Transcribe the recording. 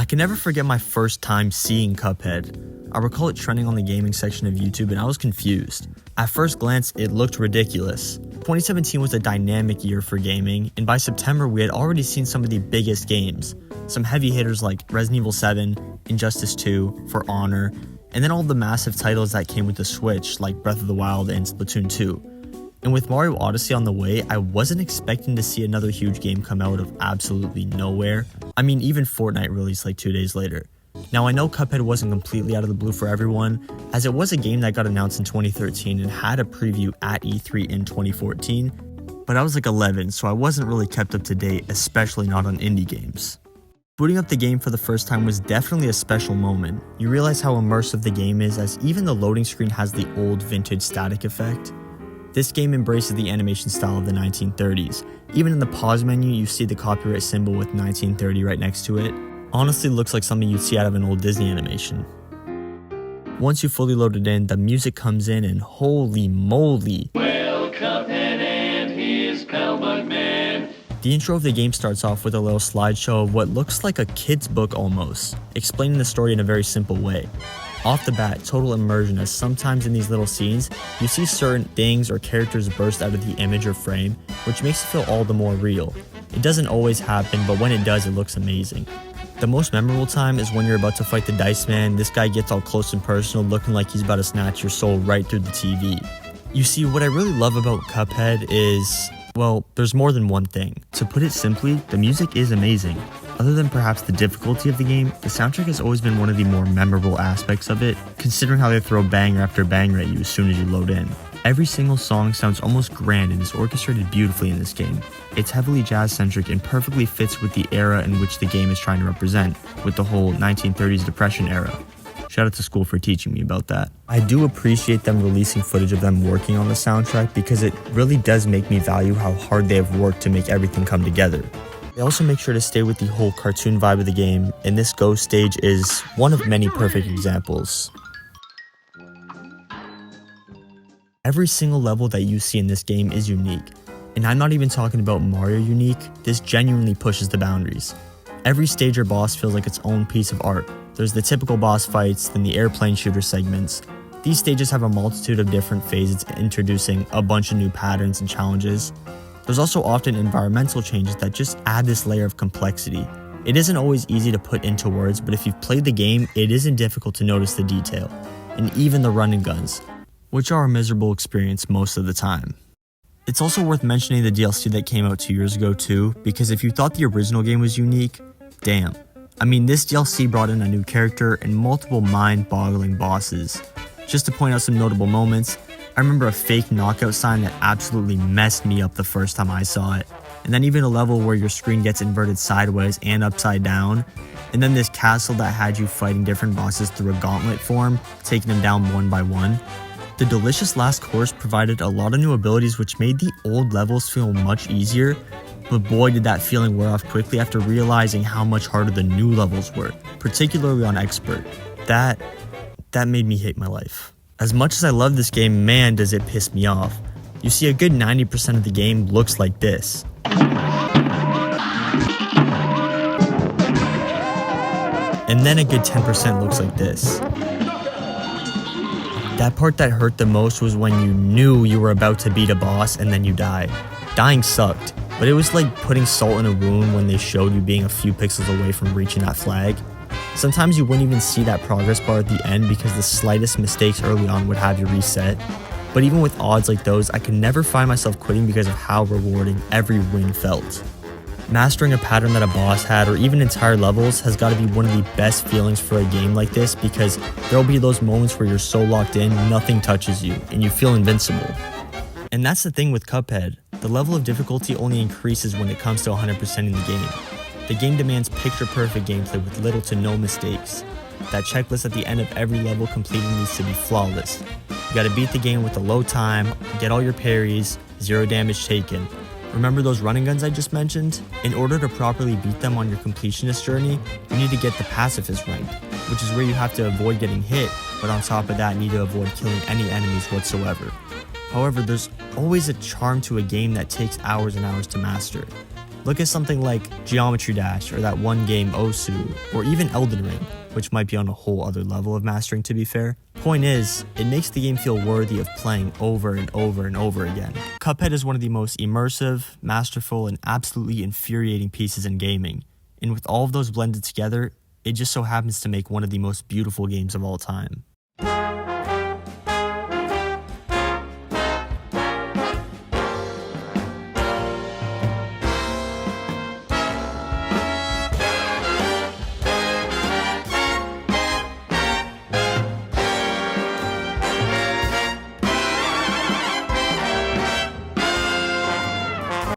can never forget my first time seeing Cuphead. I recall it trending on the gaming section of YouTube and I was confused. At first glance, it looked ridiculous. 2017 was a dynamic year for gaming, and by September we had already seen some of the biggest games. Some heavy hitters like Resident Evil 7, Injustice 2, For Honor, and then all the massive titles that came with the Switch like Breath of the Wild and Splatoon 2. And with Mario Odyssey on the way, I wasn't expecting to see another huge game come out of absolutely nowhere. I mean, even Fortnite released like 2 days later. Now I know Cuphead wasn't completely out of the blue for everyone, as it was a game that got announced in 2013 and had a preview at E3 in 2014, but I was like 11, so I wasn't really kept up to date, especially not on indie games. Booting up the game for the first time was definitely a special moment. You realize how immersive the game is, as even the loading screen has the old vintage static effect. This game embraces the animation style of the 1930s. Even in the pause menu, you see the copyright symbol with 1930 right next to it. Honestly looks like something you'd see out of an old Disney animation. Once you fully load it in, the music comes in and holy moly. Well, Cuphead and his pal Bugman. The intro of the game starts off with a little slideshow of what looks like a kid's book almost, explaining the story in a very simple way. Off the bat, total immersion, as sometimes in these little scenes, you see certain things or characters burst out of the image or frame, which makes it feel all the more real. It doesn't always happen, but when it does, it looks amazing. The most memorable time is when you're about to fight the Dice Man. This guy gets all close and personal, looking like he's about to snatch your soul right through the TV. You see, what I really love about Cuphead is, well, there's more than one thing. To put it simply, the music is amazing. Other than perhaps the difficulty of the game, the soundtrack has always been one of the more memorable aspects of it, considering how they throw banger after banger at you as soon as you load in. Every single song sounds almost grand and is orchestrated beautifully in this game. It's heavily jazz-centric and perfectly fits with the era in which the game is trying to represent, with the whole 1930s Depression era. Shout out to school for teaching me about that. I do appreciate them releasing footage of them working on the soundtrack because it really does make me value how hard they have worked to make everything come together. They also make sure to stay with the whole cartoon vibe of the game, and this ghost stage is one of many perfect examples. Every single level that you see in this game is unique, and I'm not even talking about Mario unique. This genuinely pushes the boundaries. Every stage or boss feels like its own piece of art. There's the typical boss fights, then the airplane shooter segments. These stages have a multitude of different phases introducing a bunch of new patterns and challenges. There's also often environmental changes that just add this layer of complexity. It isn't always easy to put into words, but if you've played the game, it isn't difficult to notice the detail. And even the run and guns, which are a miserable experience most of the time. It's also worth mentioning the DLC that came out 2 years ago too, because if you thought the original game was unique, damn. I mean, this DLC brought in a new character and multiple mind-boggling bosses. Just to point out some notable moments, I remember a fake knockout sign that absolutely messed me up the first time I saw it. And then even a level where your screen gets inverted sideways and upside down. And then this castle that had you fighting different bosses through a gauntlet form, taking them down one by one. The delicious last course provided a lot of new abilities which made the old levels feel much easier, but boy did that feeling wear off quickly after realizing how much harder the new levels were, particularly on Expert. That made me hate my life. As much as I love this game, man does it piss me off. You see, a good 90% of the game looks like this. And then a good 10% looks like this. That part that hurt the most was when you knew you were about to beat a boss and then you die. Dying sucked, but it was like putting salt in a wound when they showed you being a few pixels away from reaching that flag. Sometimes you wouldn't even see that progress bar at the end because the slightest mistakes early on would have you reset. But even with odds like those, I could never find myself quitting because of how rewarding every win felt. Mastering a pattern that a boss had, or even entire levels, has got to be one of the best feelings for a game like this, because there'll be those moments where you're so locked in, nothing touches you, and you feel invincible. And that's the thing with Cuphead. The level of difficulty only increases when it comes to 100%ing the game. The game demands picture-perfect gameplay with little to no mistakes. That checklist at the end of every level completed needs to be flawless. You gotta beat the game with a low time, get all your parries, 0 damage taken. Remember those running guns I just mentioned? In order to properly beat them on your completionist journey, you need to get the pacifist rank, which is where you have to avoid getting hit, but on top of that need to avoid killing any enemies whatsoever. However, there's always a charm to a game that takes hours and hours to master. Look at something like Geometry Dash or that one game Osu, or even Elden Ring, which might be on a whole other level of mastering to be fair. Point is, it makes the game feel worthy of playing over and over and over again. Cuphead is one of the most immersive, masterful, and absolutely infuriating pieces in gaming, and with all of those blended together, it just so happens to make one of the most beautiful games of all time.